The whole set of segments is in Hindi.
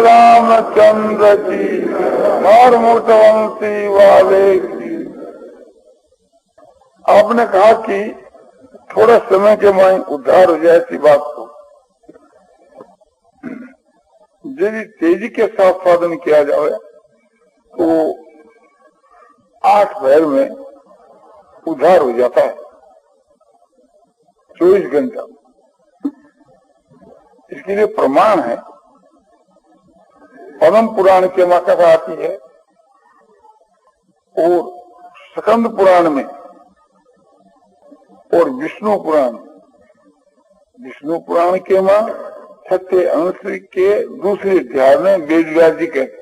रामचंद्र की और मूर्तवंशी वाले की। आपने कहा कि थोड़ा समय के माई उद्धार हो जाए ऐसी बात को यदि तेजी के साथ साधन किया जाए तो 8 पहर में उद्धार हो जाता है, 24 घंटा। इसके लिए प्रमाण है, पद्म पुराण के मां कथा आती है और स्कंद पुराण में और विष्णु पुराण के मां छठे अंश के दूसरे अध्याय में वेद व्यास जी कहते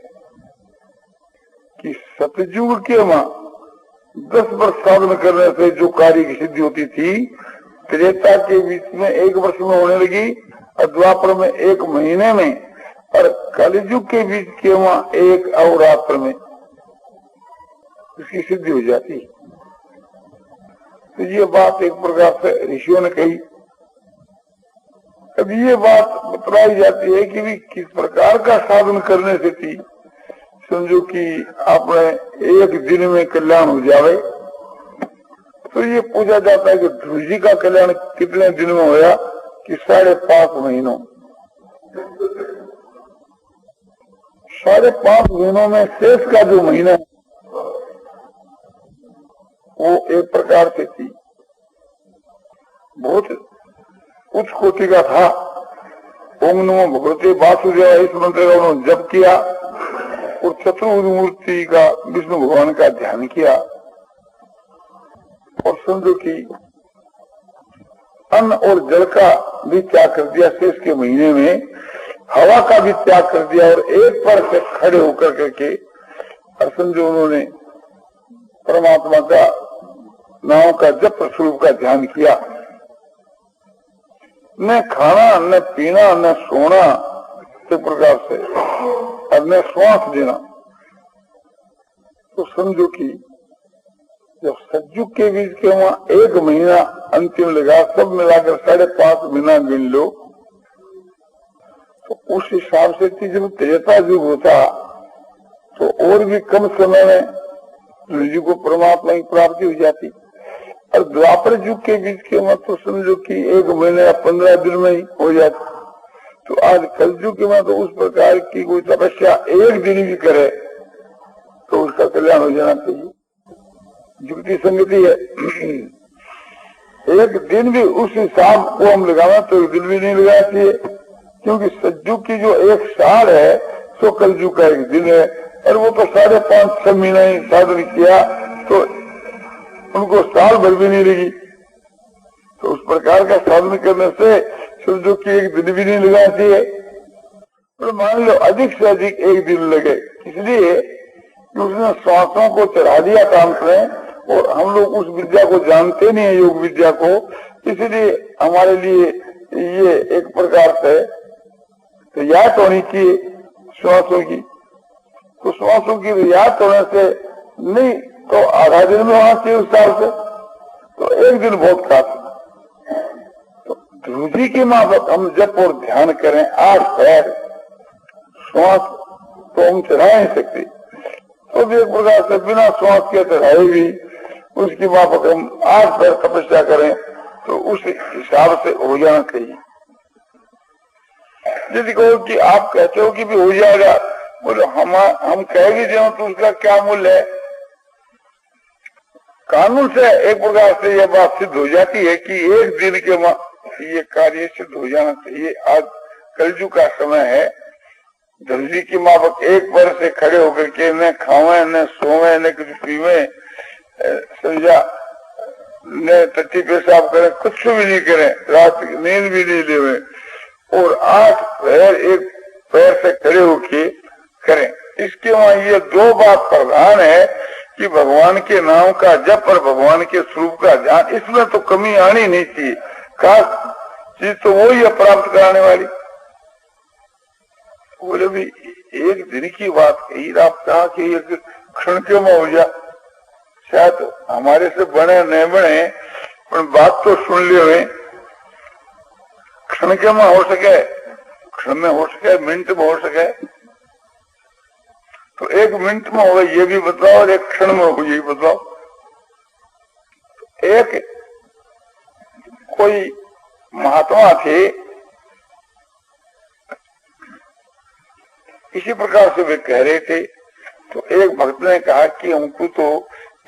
कि सतयुग के मां 10 वर्ष साधन करने से जो कार्य की सिद्धि होती थी, त्रेता के बीच में 1 वर्ष में होने लगी और द्वापर में 1 महीने में और कलयुग के बीच के वहां 1 अवरात्र में इसकी सिद्धि हो जाती। तो ये बात एक प्रकार से ऋषियों ने कही। अब ये बात बतलाई जाती है कि भी किस प्रकार का साधन करने से थी, समझो कि आपने 1 दिन में कल्याण हो जावे। तो ये पूछा जाता है कि ध्रुव जी का कल्याण कितने दिन में होया कि 5.5 महीनों। 5.5 महीनों में शेष का जो महीना वो एक प्रकार से थी, बहुत उच्च कोटि का था। ओम नमो भगवते वासुदेवाय इस मंत्र का उन्होंने जप किया और चतुर्भुज मूर्ति का विष्णु भगवान का ध्यान किया और समझो कि अन्न और जल का भी त्याग कर दिया। शेष के महीने में हवा का भी त्याग कर दिया और एक पर से खड़े होकर करके और समझो उन्होंने परमात्मा का नाम का जप स्वरूप का ध्यान किया। न खाना न पीना न सोना इस प्रकार से और न श्वास देना। तो समझो कि जब सतयुग के बीच के वहां 1 महीना अंतिम लगा, सब मिलाकर 5.5 महीना गिन लो, तो उस हिसाब से जब त्रेता युग होता तो और भी कम समय में जी को परमात्मा की प्राप्ति हो जाती। और द्वापर युग के बीच के मत तो समझो कि 1 महीने या 15 दिन में ही हो जाती। तो आज कलयुग के में तो उस प्रकार की कोई तपस्या 1 दिन भी करे तो उसका कल्याण हो जाना चाहिए। युक्ति संगति है। 1 दिन भी उस हिसाब को हम लगाना तो 1 दिन भी नहीं लगाना चाहिए, क्योंकि सतयुग की जो 1 साल है तो कलयुग का 1 दिन है और वो तो 5.5-6 महीना ही साधन किया तो उनको साल भर भी नहीं लगी। तो उस प्रकार का साधन करने से समझो कि 1 दिन भी नहीं लगाना चाहिए। तो मान लो अधिक से अधिक 1 दिन लगे, इसलिए उसने श्वासों को चढ़ा दिया कांत में और हम लोग उस विद्या को जानते नहीं है, योग विद्या को, इसलिए हमारे लिए ये एक प्रकार से रियायत होनी चाहिए श्वासों की। तो श्वासों की रियायत होने से नहीं तो आधा दिन में होना चाहिए उस साल से, तो 1 दिन बहुत काफी। तो ध्रुव जी के माफक हम जप और ध्यान करें 8 पैर, श्वास तो हम चढ़ा नहीं सकते, तो भी एक प्रकार से बिना श्वास के चढ़ाए भी उसकी माफक हम 8 पैर तपस्या करें तो उस हिसाब से हो जाना चाहिए। यदि कहो कि आप कहते हो कि भी हो जाएगा, बोलो हम कह भी दें तो उसका क्या मूल्य है। कानून से एक प्रकार से यह बात सिद्ध हो जाती है कि 1 दिन के ये कार्य सिद्ध हो जाना चाहिए। आज कलयुग का समय है, धरती की माफक 1 वर्ष से खड़े होकर के न खावे न सोवे न कुछ पीवे, समझा, न टट्टी पेशाब करें, कुछ भी नहीं करें, रात नींद भी नहीं लेवे और 8 पैर 1 पैर से खड़े होके करें। इसके वहां ये 2 बात प्रधान है कि भगवान के नाम का जप और भगवान के स्वरूप का ध्यान, इसमें तो कमी आनी नहीं चाहिए। खास चीज तो वही है प्राप्त कराने वाली। बोले भी 1 दिन की बात कही, आप कहा कि 1 क्षण के में हो जाए, शायद हमारे से बने न बने पर बात तो सुन लियो है, क्षण के में हो सके, क्षण में हो सके, मिनट में हो सके, तो 1 मिनट में होगा ये भी बताओ और 1 क्षण में होगा ये भी बताओ। एक कोई महात्मा थे, इसी प्रकार से वे कह रहे थे, तो एक भक्त ने कहा कि हमको तो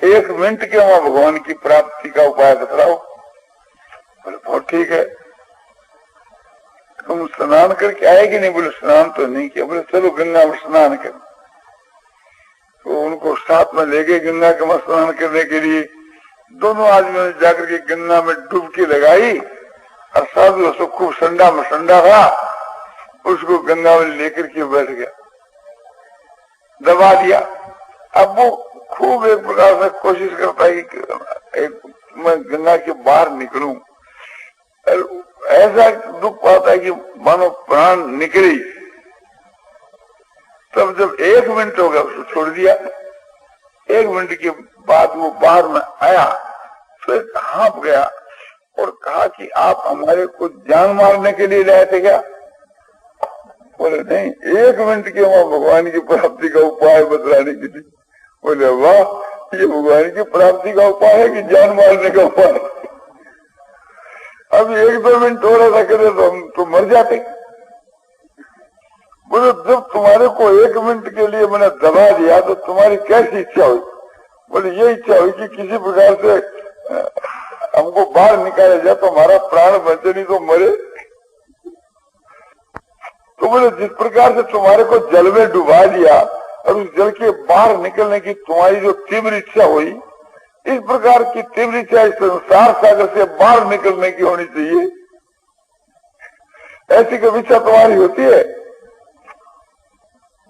1 मिनट के वहां भगवान की प्राप्ति का उपाय बतलाओ। बोले बहुत ठीक है, तुम स्नान करके आए कि नहीं? बोले स्नान तो नहीं किया। बोले चलो गंगा में स्नान कर। तो उनको साथ में ले गए गंगा के में स्नान करने के लिए। दोनों आदमियों ने जाकर के गंगा में डुबकी लगाई और साधु उसको खूब संडा में संडा था, उसको गंगा में लेकर के बैठ गया, दबा दिया। अब वो खूब एक प्रकार से कोशिश करता है कि मैं गंगा के बाहर निकलूं, ऐसा दुख पाता है कि मानो प्राण निकली। तब जब 1 मिनट हो गया उसको छोड़ दिया। 1 मिनट के बाद वो बाहर में आया तो एक हाँप गया और कहा कि आप हमारे को जान मारने के लिए लाए थे क्या? बोले नहीं, 1 मिनट के वहां भगवान की प्राप्ति का उपाय बतलाने के लिए। बोले वाह, ये भगवान की प्राप्ति का उपाय है कि जान मारने का उपाय? अब 1-2 मिनट और ऐसा करे तो हम तो मर जाते। बोले जब तुम्हारे को 1 मिनट के लिए मैंने दबा दिया तो तुम्हारी कैसी इच्छा हुई? बोले ये इच्छा हुई कि किसी प्रकार से हमको बाहर निकाला जाए तो हमारा प्राण बचे, नहीं तो मरे। तो बोले जिस प्रकार से तुम्हारे को जल में डुबा दिया और उस जल के बाहर निकलने की तुम्हारी जो तीव्र इच्छा हुई, इस प्रकार की तीव्र इच्छा इस संसार सागर से बाहर निकलने की होनी चाहिए। ऐसी कभी इच्छा तुम्हारी होती है?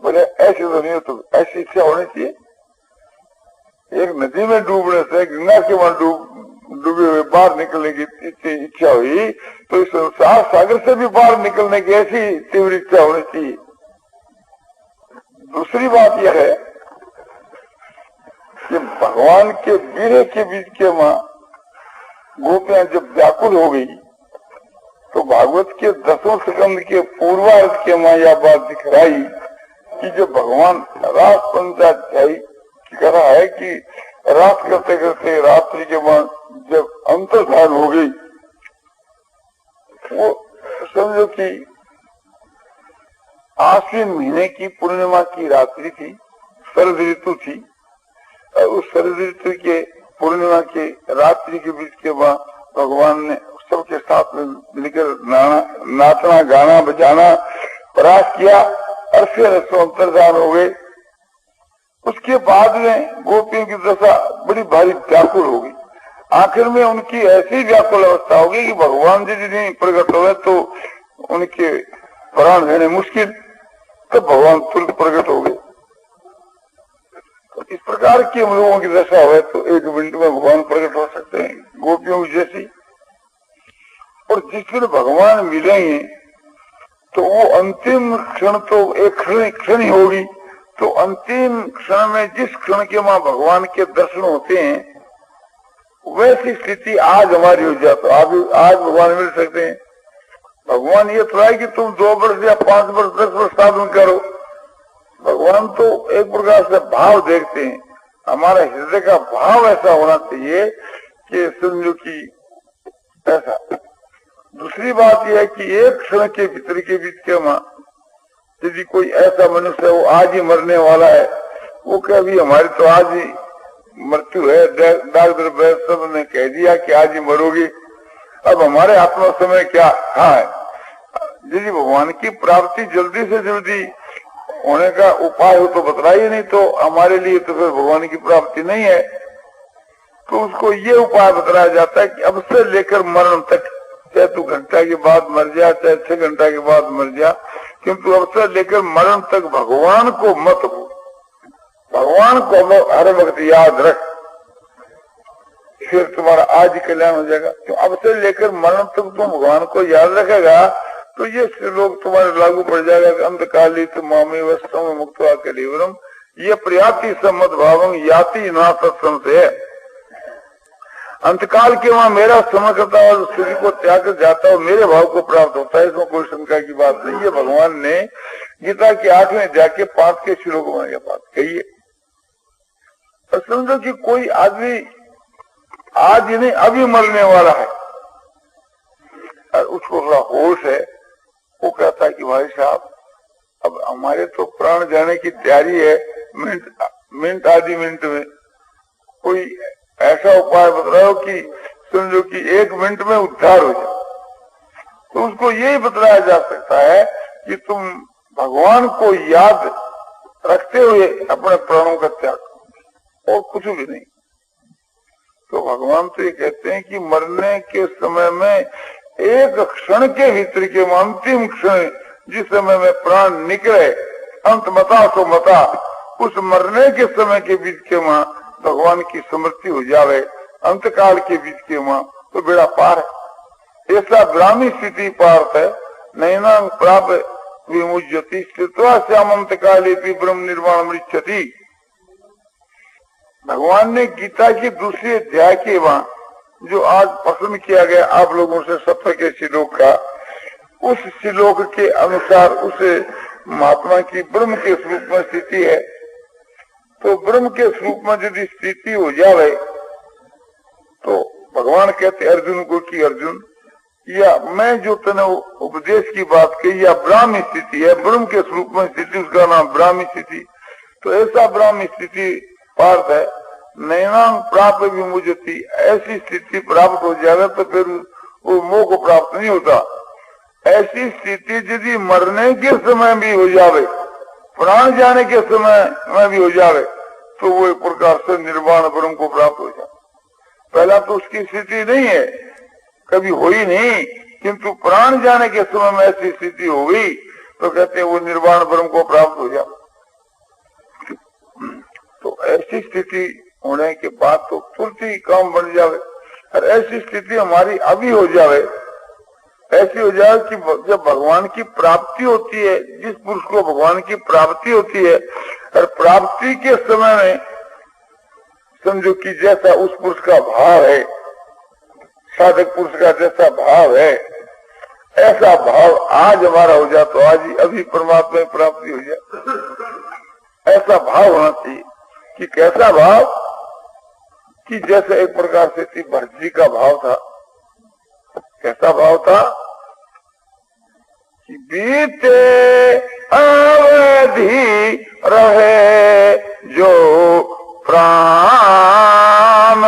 बोले ऐसी तो नहीं हो, तो ऐसी इच्छा होनी चाहिए। एक नदी में डूबने से गंगा के वहां डूबे हुए बाहर निकलने की इच्छा हुई, तो इस संसार सागर से भी बाहर निकलने की ऐसी तीव्र इच्छा होनी चाहिए। दूसरी बात यह है कि भगवान के वीरे के बीच के मां गोपियां जब व्याकुल हो गई तो भागवत के 10वें स्कंद के पूर्वार्ध के मां यह बात दिखलाई कि जब भगवान रात पंचाध्यायी कह रहा है कि रात करते करते रात्रि के बाद जब अंतर्धान हो गई, वो समझो कि आश्विन महीने की पूर्णिमा की रात्रि थी, शरद ऋतु थी। और उस शरद ऋतु के पूर्णिमा के रात्रि के बीच के बाद भगवान ने सबके साथ में मिलकर नाचना गाना बजाना प्रयास किया और फिर अंतर्धान हो गए। उसके बाद में गोपियों की दशा बड़ी भारी व्याकुल हो गई। आखिर में उनकी ऐसी व्याकुल अवस्था हो गई कि भगवान जी यदि प्रकट हुए तो उनके प्राण लेने मुश्किल, तब भगवान तुरंत प्रकट हो गए। तो इस प्रकार की हम लोगों की दशा हुए तो 1 मिनट में भगवान प्रकट हो सकते हैं गोपियों की जैसी। और जिस दिन भगवान मिलेंगे तो वो अंतिम क्षण तो एक क्षण ही होगी। तो अंतिम क्षण में जिस क्षण के वहां भगवान के दर्शन होते हैं वैसी स्थिति आज हमारी हो जाए तो आज भगवान मिल सकते हैं। भगवान ये थोड़ा है कि तुम 2 वर्ष या 5 वर्ष 10 वर्ष साधन करो। भगवान तो एक प्रकार से भाव देखते हैं। हमारा हृदय का भाव ऐसा होना चाहिए कि समझो कि ऐसा। दूसरी बात यह है कि एक क्षण के भीतर के बीच के वहां यदि कोई ऐसा मनुष्य है वो आज ही मरने वाला है, वो क्या अभी हमारी तो आज ही मृत्यु है, डॉक्टर वैद्य सब ने कह दिया कि आज ही मरोगे, अब हमारे हाथ में समय क्या है? यदि भगवान की प्राप्ति जल्दी से जल्दी होने का उपाय हो तो बतलाइए, नहीं तो हमारे लिए तो फिर भगवान की प्राप्ति नहीं है। तो उसको ये उपाय बताया जाता है कि अब से लेकर मरण तक, चाहे तू घंटा के बाद मर जा, चाहे 6 घंटा के बाद मर जा, किंतु अब से लेकर मरण तक भगवान को मत भूल, भगवान को हर वक्त याद रख, फिर तुम्हारा आज ही कल्याण हो जाएगा। तो अब से लेकर मरण तक तुम भगवान को याद रखेगा तो ये लोग तुम्हारे लागू पड़ जाएगा कि अंतकाली मामी वस्तु मुक्त कलीवरम, ये प्रयाति सम्मत भावम याति ना सत्संग से। अंतकाल के वहां मेरा समय करता है और शरीर को त्याग कर जाता है और मेरे भाव को प्राप्त होता है, इसमें कोई शंका की बात नहीं है। भगवान ने गीता के 8वें जाके 5 के श्लोक में यह बात कही है। और समझो कि कोई आदमी आज नहीं अभी मरने वाला है और उसको थोड़ा होश है, वो कहता है कि भाई साहब अब हमारे तो प्राण जाने की तैयारी है, मिनट आधी मिनट में कोई ऐसा उपाय बताओ कि समझो कि 1 मिनट में उद्धार हो जाए। तो उसको यही बतलाया जा सकता है कि तुम भगवान को याद रखते हुए अपने प्राणों का त्याग करो और कुछ भी नहीं। तो भगवान तो ये कहते हैं कि मरने के समय में एक क्षण के भीतर के अंतिम क्षण जिस समय में प्राण निकले, अंत मता सो मता, उस मरने के समय के बीच के वहां भगवान की स्मृति हो जावे, अंतकाल के बीच के वहां तो बेड़ा पार है। ऐसा ब्राह्मी स्थिति पार्थ है, नैना प्राप्त विमुज्यति स्थित्वा श्यामंत काले ब्रह्म निर्वाण मृच्छति। भगवान ने गीता के दूसरे अध्याय के वहां जो आज पसंद किया गया आप लोगों से 70 के श्लोक का, उस श्लोक के अनुसार उस महात्मा की ब्रह्म के स्वरूप में स्थिति है। तो ब्रह्म के स्वरूप में यदि स्थिति हो जाए तो भगवान कहते अर्जुन को कि अर्जुन, या मैं जो तने उपदेश की बात कही या ब्राह्मी स्थिति है, ब्रह्म के स्वरूप में स्थिति, उसका नाम ब्राह्मी स्थिति। तो ऐसा ब्राह्मी स्थिति पार्थ है, नैनांग प्राप्त विमुज्यति, ऐसी स्थिति प्राप्त हो जाए तो फिर वो मोह को प्राप्त नहीं होता। ऐसी स्थिति यदि मरने के समय भी हो जावे, प्राण जाने के समय में भी हो जावे, तो वो एक प्रकार से निर्वाण ब्रह्म को प्राप्त हो जाए। पहला तो उसकी स्थिति नहीं है, कभी हुई नहीं, किंतु प्राण जाने के समय में ऐसी स्थिति हो गई तो कहते हैं वो निर्वाण ब्रह्म को प्राप्त हो जाए। तो ऐसी स्थिति होने के बाद तो तुरंत ही काम बन जावे। और ऐसी स्थिति हमारी अभी हो जावे, ऐसी हो जाए कि जब भगवान की प्राप्ति होती है, जिस पुरुष को भगवान की प्राप्ति होती है, और प्राप्ति के समय में समझो कि जैसा उस पुरुष का भाव है, साधक पुरुष का जैसा भाव है, ऐसा भाव आज हमारा हो जाए तो आज ही अभी परमात्मा की प्राप्ति हो जाए। ऐसा भाव होना चाहिए कि कैसा भाव कि जैसे एक प्रकार से भरत जी का भाव था। कैसा भाव था कि बीते अवधि रहे जो प्राण,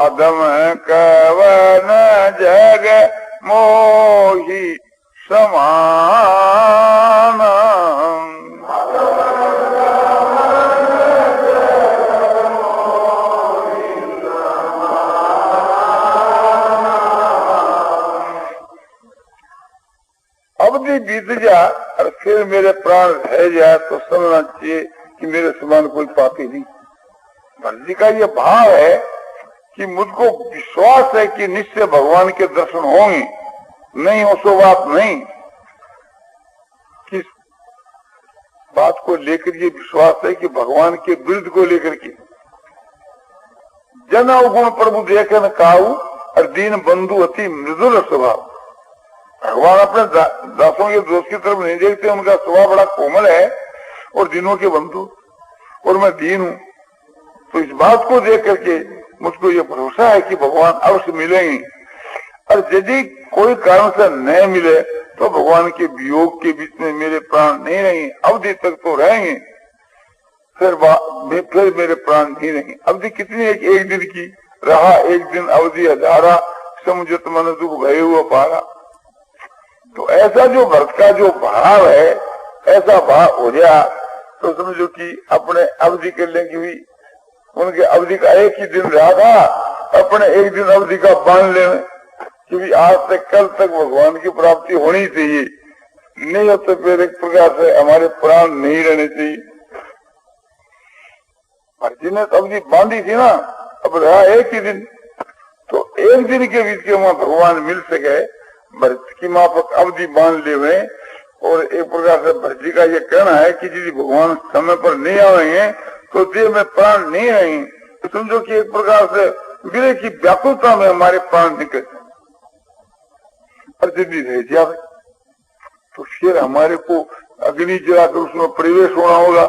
अदम कवन जग मोही समान, अवधि बीत जा और फिर मेरे प्राण रह जाए तो समझना चाहिए कि मेरे समान कोई पापी नहीं। भरत जी का ये भाव है कि मुझको विश्वास है कि निश्चय भगवान के दर्शन होंगे, नहीं हो सो बात नहीं। किस बात को लेकर ये विश्वास है कि भगवान के विरुद्ध को लेकर के जन अवगुण प्रभु देखन काऊ और दीन बंधु अति मृदुल स्वभाव। भगवान अपने दासों के दोष की तरफ नहीं देखते, उनका स्वभाव बड़ा कोमल है और दिनों के बंधु, और मैं दीन हूं। तो इस बात को देख करके मुझको ये भरोसा है कि भगवान अवश्य मिलेंगे, और यदि कोई कारण से नहीं मिले तो भगवान के वियोग के बीच में मेरे प्राण नहीं रहेंगे, अवधि तक तो रहेंगे, फिर मेरे प्राण नहीं रहेंगे। अवधि कितनी है? एक दिन की रहा, एक दिन अवधि हजारा, समुझत मन दुख भय हुआ पारा। तो ऐसा जो भक्त का जो भाव है, ऐसा भाव हो गया तो समझो कि अपने अवधि के लेंगे भी उनके अवधि का एक ही दिन रहा था, अपने एक दिन अवधि का बांध लेना कि आज से कल तक भगवान की प्राप्ति होनी चाहिए, नहीं हो तो फिर एक प्रकार से हमारे प्राण नहीं रहने चाहिए। भरत जी ने तो अवधि बांधी थी ना, अब रहा एक ही दिन, तो एक दिन के बीच के वहां भगवान मिल सके, भरत की माफक अवधि बांध ले हुए। और एक प्रकार से भरत जी का ये कहना है कि यदि भगवान समय पर नहीं आएंगे तो देह में प्राण नहीं रहेंगे। समझो कि एक प्रकार से विरह की व्याकुलता में हमारे प्राण निकल और यदि रह जाए तो फिर हमारे को अग्नि जलाकर उसमें प्रवेश होना होगा।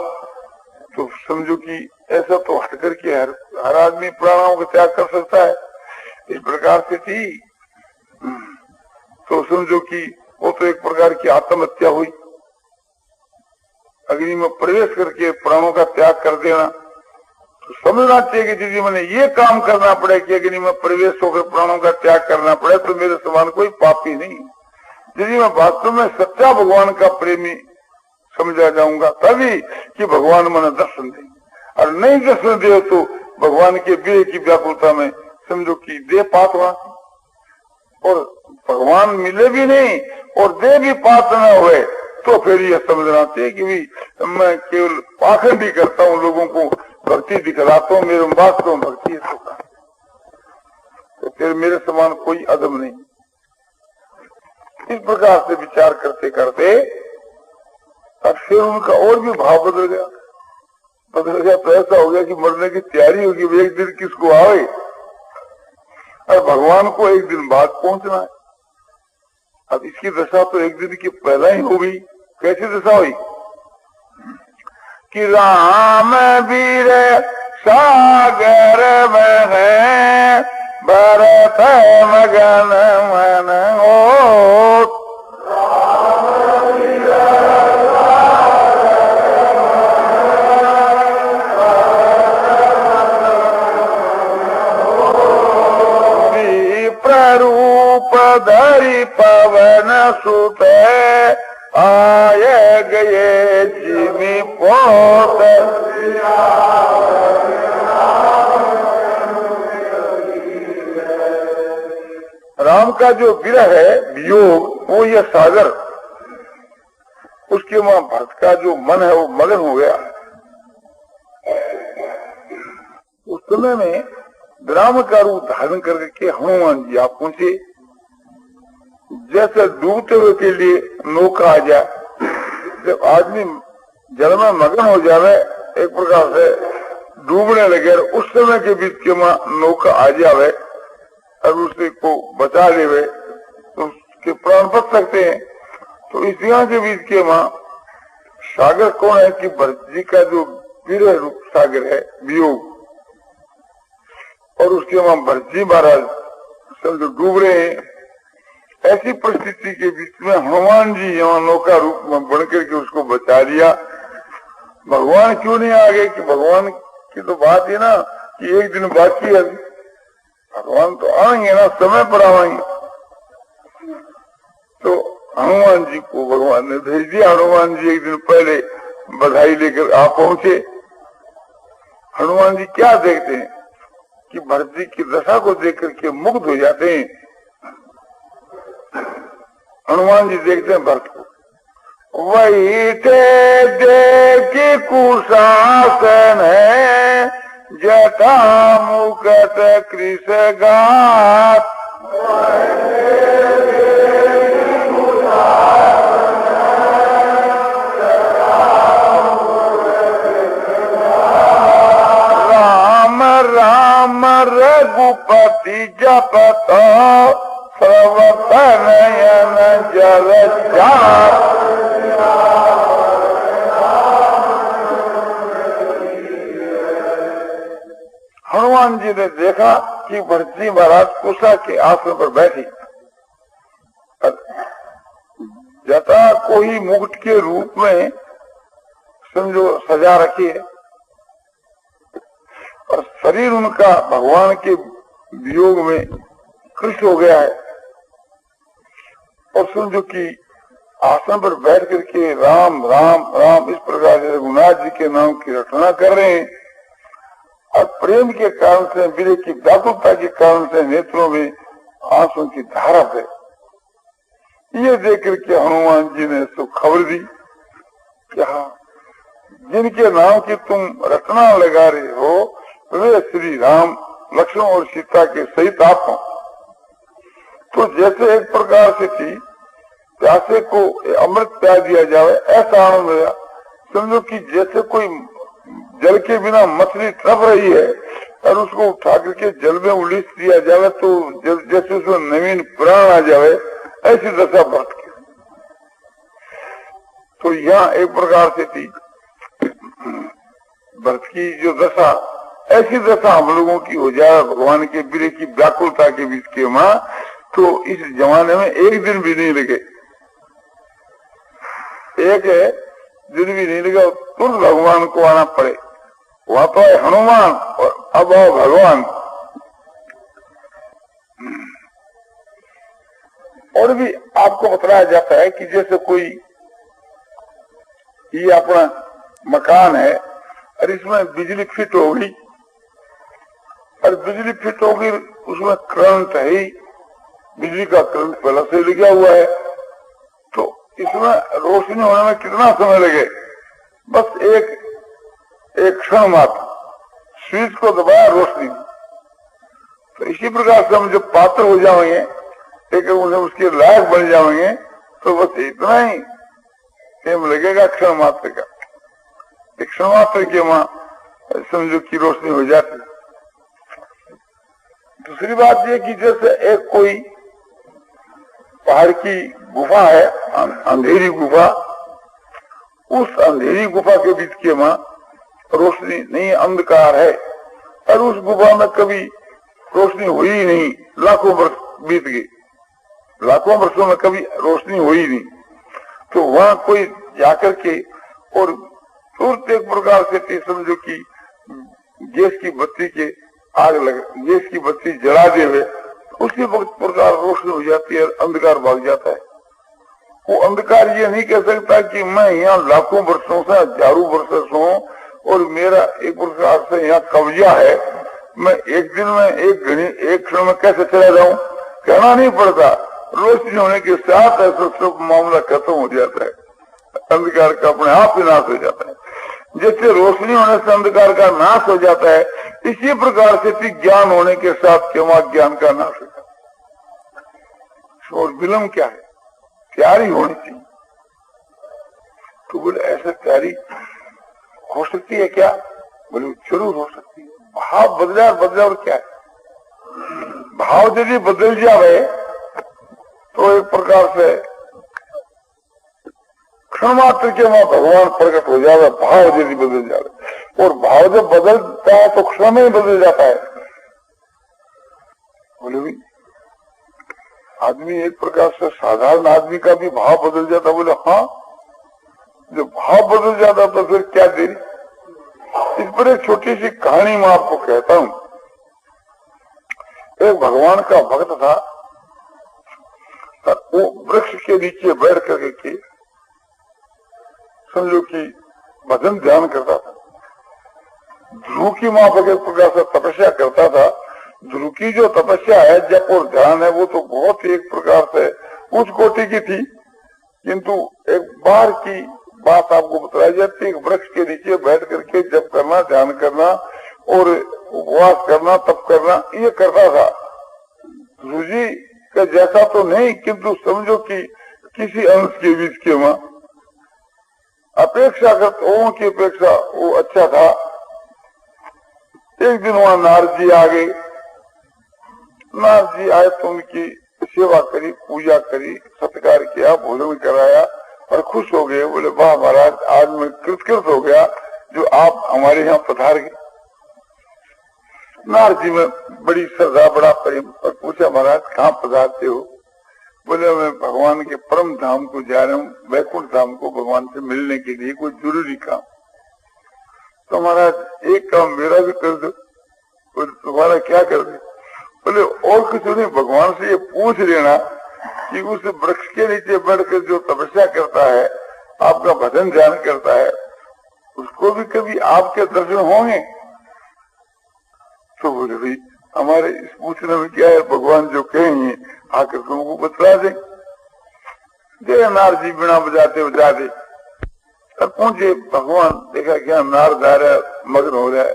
तो समझो कि ऐसा तो हट करके हर आदमी प्राणों का त्याग कर सकता है। इस प्रकार से थी तो समझो कि वो तो एक प्रकार की आत्महत्या हुई। अग्नि में प्रवेश करके प्राणों का त्याग कर देना तो समझना चाहिए कि यदि मैंने ये काम करना पड़े कि अग्नि में प्रवेश होकर प्राणों का त्याग करना पड़े तो मेरे समान कोई पापी नहीं। यदि मैं वास्तव में सच्चा भगवान का प्रेमी समझा जाऊंगा तभी कि भगवान मैंने दर्शन दे, और नहीं दर्शन दे तो भगवान के विरह की व्याकुलता में समझो कि दे पात वहां और भगवान मिले भी नहीं और दे भी पात न हुए तो फिर यह समझना चाहिए कि भी मैं केवल पाखंड ही करता हूँ, लोगों को भक्ति दिखलाता हूँ, मेरे वास्तव में भक्ति है तो फिर मेरे समान कोई अदम नहीं। इस प्रकार से विचार करते करते अब फिर उनका और भी भाव बदल गया तो ऐसा हो गया कि मरने की तैयारी होगी, एक दिन किसको आए और भगवान को एक दिन बाद पहुंचना है। अब इसकी दशा तो एक दिन की पहला ही हो गई। कैसी दशा हुई कि राम वीर सागर में है भरत मगन मन हो। रूप धरि पवन सुत आए गए जिमि पोत। राम का जो विरह है वियोग वो ये सागर, उसके वहां भक्त का जो मन है वो मगन हो गया। उस समय में ग्राम का रूप धारण करके हनुमान जी आप पहुंचे। जैसे डूबते हुए के लिए नौका आ जाए, जब आदमी जल में मगन हो जावे एक प्रकार से डूबने लगे उस समय के बीच के मां नौका आ जावे और उसे को बचा लेवे तो उसके प्राण बच सकते हैं। तो इस जगह के बीच के मां सागर कौन है कि भरत जी का जो विरह रूप सागर है वियोग, और उसके वहां भरत जी महाराज समझो डूब रहे हैं। ऐसी परिस्थिति के बीच में हनुमान जी यहाँ नौका रूप में बन करके उसको बचा लिया। भगवान क्यों नहीं आ गए कि भगवान की तो बात है ना कि एक दिन बाकी है, भगवान तो आएंगे ना, समय पर आएंगे। तो हनुमान जी को भगवान ने भेज दिया। हनुमान जी एक दिन पहले बधाई लेकर आ पहुंचे। हनुमान जी क्या देखते हैं कि भरत जी की दशा को देख करके मुग्ध हो जाते हैं। हनुमान जी देखते हैं भरत को, वही थे देखी कुशासन है जटा मुकट कृष गात। राम राम रघुपति जपत सर्वत नयन जल जात। हनुमान जी ने देखा कि भरत जी महाराज कुशा के आसन पर बैठी, जटा को ही मुकुट के रूप में समझो सजा रखी है और शरीर उनका भगवान के वियोग में कृष हो गया है। और समझो कि आसन पर बैठ करके राम राम राम इस प्रकार से रघुनाथ जी के नाम की रचना कर रहे हैं और प्रेम के कारण से विरह की व्याकुलता के कारण से नेत्रों में आंसू की धारा है। ये देख करके हनुमान जी ने तो खबर दी कि हाँ, जिनके नाम की तुम रचना लगा रहे हो वे श्री राम लक्ष्मण और सीता के सहित आप हो। तो जैसे एक प्रकार से थी प्यासे को अमृत प्यास दिया जाए ऐसा आनंद हुआ। समझो कि जैसे कोई जल के बिना मछली तड़प रही है और उसको उठा करके जल में उलीस दिया जाए तो जैसे उसमें नवीन प्राण आ जाए, ऐसी दशा व्रत की। तो यहाँ एक प्रकार से थी व्रत की जो दशा, ऐसी दशा हम लोगों की हो जाए भगवान के वीर की व्याकुलता के बीच के मां, तो इस जमाने में एक दिन भी नहीं लगे, एक दिन भी नहीं लगे, तुरंत भगवान को आना पड़े। वहां तो है हनुमान और अब आओ भगवान। और भी आपको बतलाया जाता है कि जैसे कोई ये अपना मकान है और इसमें बिजली फिट होगी और बिजली फिट होगी, उसमें करंट है, बिजली का करंट पहले से लगा हुआ है, तो इसमें रोशनी होने में कितना समय लगे? बस एक क्षण मात्र, स्विच को दबाया रोशनी। तो इसी प्रकार से हम जब पात्र हो जाएंगे, लेकिन उन्हें उसके लायक बन जाएंगे, तो बस इतना ही टाइम लगेगा क्षण मात्र का। एक क्षण मात्र के वहां समझो की रोशनी हो जाती। दूसरी बात यह कि जैसे एक कोई पहाड़ की गुफा है, अंधेरी गुफा, उस अंधेरी गुफा के बीच के वहां रोशनी नहीं, अंधकार है और उस गुफा में कभी रोशनी हुई ही नहीं, लाखों वर्ष बीत गए, लाखों वर्षों में कभी रोशनी हुई नहीं। तो वहां कोई जाकर के और तुरंत एक प्रकार से समझो कि गैस की बत्ती के आग लग, गैस की बत्ती जला देवे, उसी वक्त प्रकार रोशनी हो जाती है, अंधकार भाग जाता है। वो अंधकार ये नहीं कह सकता कि मैं यहाँ लाखों वर्षों से, हजारों वर्षों से हूँ और मेरा एक प्रकार से यहाँ कब्जा है, मैं एक दिन में, एक घड़ी, एक क्षण में कैसे चला जाऊं? कहना नहीं पड़ता, रोशनी होने के साथ ऐसा सब मामला खत्म हो जाता है, अंधकार का अपने आप ही नाश हो जाता है। जैसे रोशनी होने से अंधकार का नाश हो जाता है, इसी प्रकार से ज्ञान होने के साथ केवल ज्ञान का नाश हो जाता है। और विलंब क्या है? तैयारी होनी चाहिए। तो बोले ऐसा तैयारी हो सकती है क्या? बोले जरूर हो सकती है। भाव बदला और क्या है? भाव यदि बदल जाए तो एक प्रकार से क्षण मात्र के वहां भगवान प्रकट हो जाएगा, भाव यदि बदल जाए। और भाव जब बदलता है तो क्षण में बदल जाता है। बोले भी आदमी एक प्रकार से साधारण आदमी का भी भाव बदल जाता। बोले हाँ, जब भाव बदल जाता तो फिर क्या देरी। इस पर एक छोटी सी कहानी मैं आपको कहता हूं। एक भगवान का भक्त था, वो वृक्ष के नीचे बैठ करके समझो कि भजन ध्यान करता था। ध्रुव की मां पर एक प्रकार से तपस्या करता था। ध्रुव की जो तपस्या है, जप और ध्यान है, वो तो बहुत एक प्रकार से उच्च कोटि की थी, किंतु एक बार की बात आपको बताई जाती है। वृक्ष के नीचे बैठ करके जप करना, ध्यान करना और उपवास करना, तप करना, ये करता था। ध्रुव जी का जैसा तो नहीं, किंतु समझो कि किसी अंश के बीच के वहां अपेक्षाकृत ओं की अपेक्षा वो अच्छा था। एक दिन वहां नारद जी आ गए। नारद जी आए तो उनकी सेवा करी, पूजा करी, सत्कार किया, भोजन कराया और खुश हो गए। बोले वाह महाराज, आज मैं कृतकृत हो गया जो आप हमारे यहाँ पधार गए। नारद जी में बड़ी श्रद्धा, बड़ा प्रेम, और पूछा महाराज कहाँ पधारते हो? बोले मैं भगवान के परम धाम को जा रहा हूँ, वैकुंठ धाम को, भगवान से मिलने के लिए कोई जरूरी काम। तो महाराज एक काम मेरा भी कर दो। बोले तुम्हारा क्या कर दे? बोले और कुछ नहीं, भगवान से ये पूछ लेना कि उस वृक्ष के नीचे बैठकर जो तपस्या करता है, आपका भजन ध्यान करता है, उसको भी कभी आपके दर्शन होंगे? तो बोले भाई हमारे इस पूछने में क्या है, भगवान जो कहेंगे आकर तुमको बतला दे। जय नारद जी बिना बजाते बजाते तब पहुंचे। भगवान देखा क्या नारद आ रहा है, मग्न हो रहा है।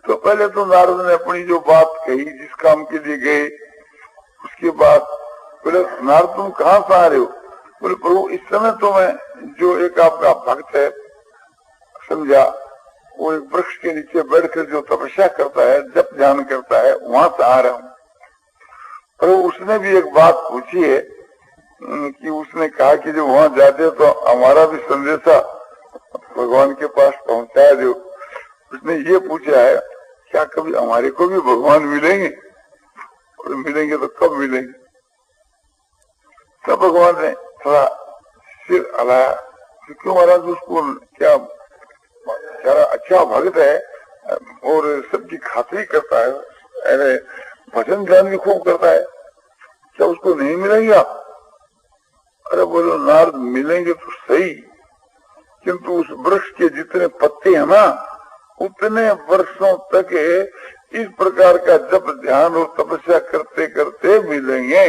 तो पहले तो नारद ने अपनी जो बात कही, जिस काम के लिए गए, उसके बाद बोले नारद तुम कहाँ से आ रहे हो? बोले प्रभु इस समय तो मैं जो एक आपका भक्त है समझा, वो एक वृक्ष के नीचे बैठकर जो तपस्या करता है, जप ध्यान करता है, वहां से आ रहा हूँ। पर उसने भी एक बात पूछी है कि उसने कहा कि जब वहां जाते तो हमारा भी संदेशा भगवान के पास पहुंचाया दो। उसने ये पूछा है क्या कभी हमारे को भी भगवान मिलेंगे? और मिलेंगे तो कब मिलेंगे? तब भगवान ने थोड़ा सिर हिलाया, क्यों महाराज उसको क्या सारा अच्छा भक्त है और सबकी खातिरी करता है, अरे भजन ध्यान भी खूब करता है, क्या उसको नहीं मिलेंगे आप? अरे बोलो नारद मिलेंगे तो सही, किंतु उस वृक्ष के जितने पत्ते हैं ना उतने वर्षों तक इस प्रकार का जप ध्यान और तपस्या करते करते मिलेंगे।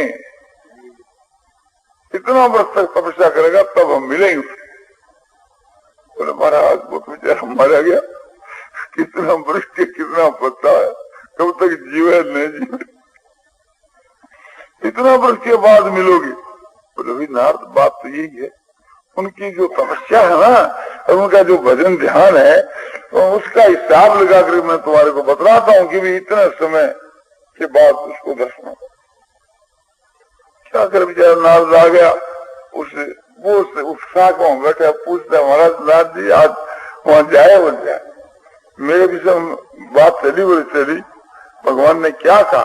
इतना वर्ष तक तपस्या करेगा तब हम मिलेंगे। बोले महाराज वो तो बेचारा मारा गया, कितना वृक्ष के कितना पत्ता है, कब तक जीवे नहीं जीवे, इतना वर्ष के बाद मिलोगे। बोले भाई नारद बात तो यही है, उनकी जो तपस्या है ना और उनका जो भजन ध्यान है तो उसका हिसाब लगा कर मैं तुम्हारे को बतलाता हूँ कि भी इतने समय के बाद उसको दर्शन होगा। क्या कर बेचारा नारद आ गया, उस शाख में बैठा, पूछता महाराज नारद जी आज वहां जाए बोल जाए? मेरे विषय बात चली बोले चली, भगवान ने क्या कहा?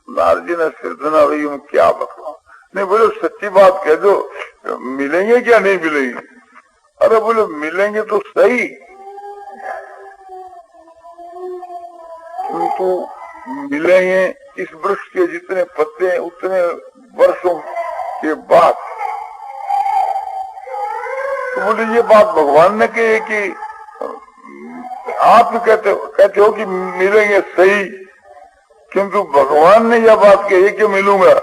नारद जी ने सिर धना भाई मैं क्या बताऊं, नहीं बोले सच्ची बात कह दो, मिलेंगे क्या नहीं मिलेंगे? अरे बोले मिलेंगे तो सही, किंतु मिलेंगे इस वृक्ष के जितने पत्ते हैं उतने वर्षों के बाद। तो बोले ये बात भगवान ने कही कि आप कहते हो कि मिलेंगे सही, किंतु भगवान ने यह बात कही कि मिलूंगा।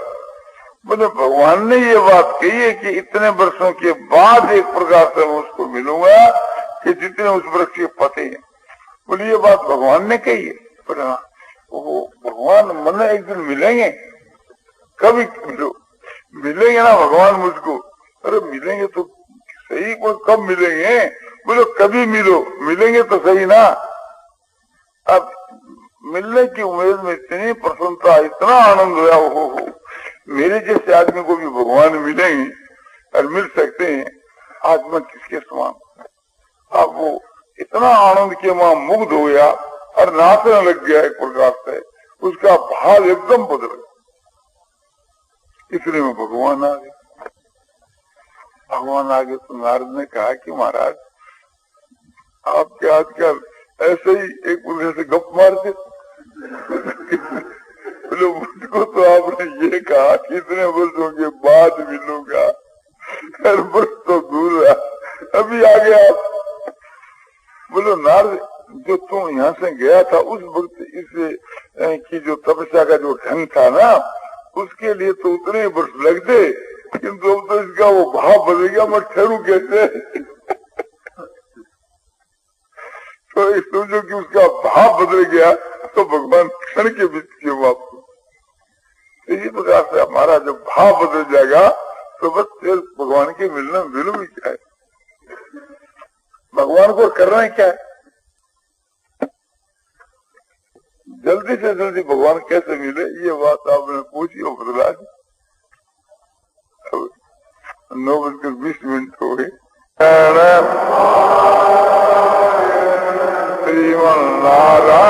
बोले भगवान ने ये बात कही है कि इतने वर्षों के बाद एक प्रकार से मैं उसको मिलूंगा कि जितने उस वृक्ष के पत्ते हैं। बोले ये बात भगवान ने कही है? बोले हाँ, वो भगवान मन एक दिन मिलेंगे, कभी मिलेंगे ना भगवान मुझको? अरे मिलेंगे तो सही, कोई कब मिलेंगे? बोलो कभी मिलो, मिलेंगे तो सही ना। अब मिलने की उम्मीद में इतनी प्रसन्नता, इतना आनंद हुआ, हो मेरे जैसे आदमी को भी भगवान मिलेंगे और मिल सकते हैं, आज मैं किसके समान। अब वो इतना आनंद के वहां मुग्ध हो गया और नाचने लग गया, एक प्रकार से उसका भाव एकदम बदल गया। इसलिए में भगवान आ गए। भगवान आगे तो नारद ने कहा कि महाराज आपके आजकल ऐसे ही एक दूसरे से गप मारते बोलो मुझको तो आपने ये कहा कि इतने वर्षों के बाद मिलूंगा, हर वर्ष तो दूर रहा, अभी आ गया आप। बोलो नारद जो तुम यहाँ से गया था उस वक्त इस की जो तपस्या का जो ढंग था ना उसके लिए तो उतने वर्ष लगते, किंतु अब तो इसका वो भाव बदल गया, मैं ठहरू कहते तो समझो कि उसका भाव बदल गया तो भगवान क्षण के बीच के वापस। इसी प्रकार से हमारा जब भाव बदल जाएगा तो बस फिर भगवान के मिलना मिलूं ही क्या है, भगवान को करना है क्या है। जल्दी से जल्दी भगवान कैसे मिले ये बात आपने पूछी और बदला दी। 9:20 हो गए। श्रीमन नारायण